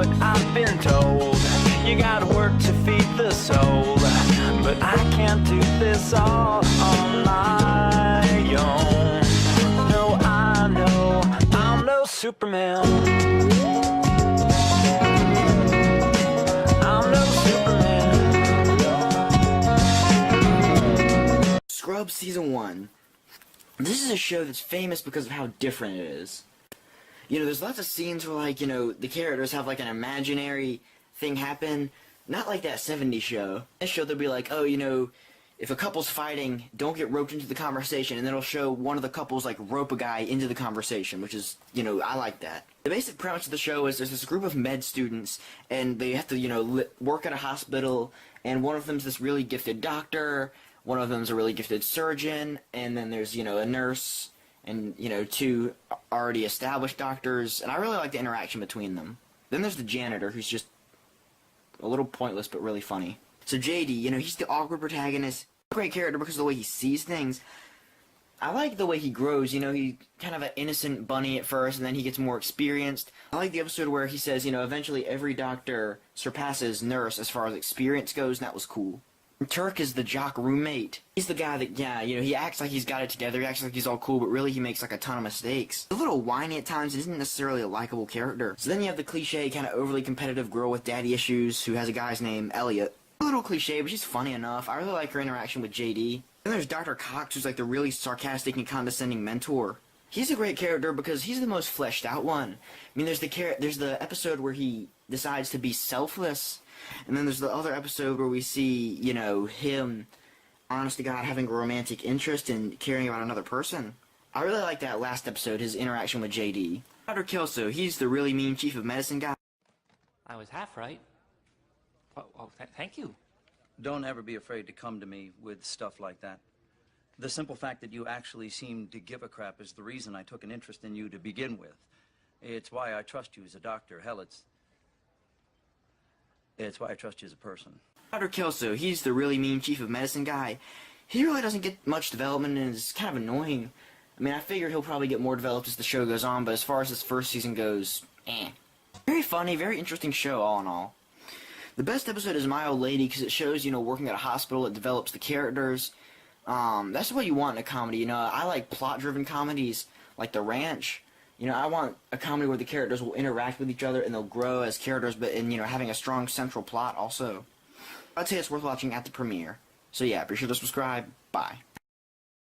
what I've been told. You gotta work to feed the soul, but I can't do this all on my own. No, I know I'm no Superman. I'm no Superman. Scrubs Season 1. This is a show that's famous because of how different it is. You know, there's lots of scenes where, like, you know, the characters have, like, an imaginary thing happen. Not like that 70s show. This show, they'll be like, oh, you know, if a couple's fighting, don't get roped into the conversation, and then it'll show one of the couples, like, rope a guy into the conversation, which is, you know, I like that. The basic premise of the show is there's this group of med students, and they have to, you know, work at a hospital, and one of them's this really gifted doctor, one of them's a really gifted surgeon, and then there's, you know, a nurse, and, you know, two already established doctors, and I really like the interaction between them. Then there's the janitor, who's just a little pointless, but really funny. So JD, you know, he's the awkward protagonist. Great character because of the way he sees things. I like the way he grows, you know, he's kind of an innocent bunny at first, and then he gets more experienced. I like the episode where he says, you know, eventually every doctor surpasses nurse as far as experience goes, and that was cool. Turk is the jock roommate. He's the guy that, yeah, you know, he acts like he's got it together, he acts like he's all cool, but really he makes like a ton of mistakes. He's a little whiny at times, and isn't necessarily a likable character. So then you have the cliche, kind of overly competitive girl with daddy issues who has a guy's name, Elliot. A little cliche, but she's funny enough. I really like her interaction with JD. Then there's Dr. Cox, who's like the really sarcastic and condescending mentor. He's a great character because he's the most fleshed out one. I mean, there's the episode where he decides to be selfless. And then there's the other episode where we see, you know, him, honest to God, having a romantic interest in caring about another person. I really like that last episode, his interaction with JD. Dr. Kelso, he's the really mean chief of medicine guy. I was half right. Thank you. Don't ever be afraid to come to me with stuff like that. The simple fact that you actually seem to give a crap is the reason I took an interest in you to begin with. It's why I trust you as a doctor. Hell, it's why I trust you as a person. Dr. Kelso, he's the really mean chief of medicine guy. He really doesn't get much development and is kind of annoying. I mean, I figured he'll probably get more developed as the show goes on, but as far as this first season goes, eh. Very funny, very interesting show, all in all. The best episode is My Old Lady, because it shows, you know, working at a hospital, it develops the characters. That's what you want in a comedy, you know. I like plot-driven comedies, like The Ranch. You know, I want a comedy where the characters will interact with each other and they'll grow as characters, but in, you know, having a strong central plot also. I'd say it's worth watching at the premiere. So yeah, be sure to subscribe. Bye.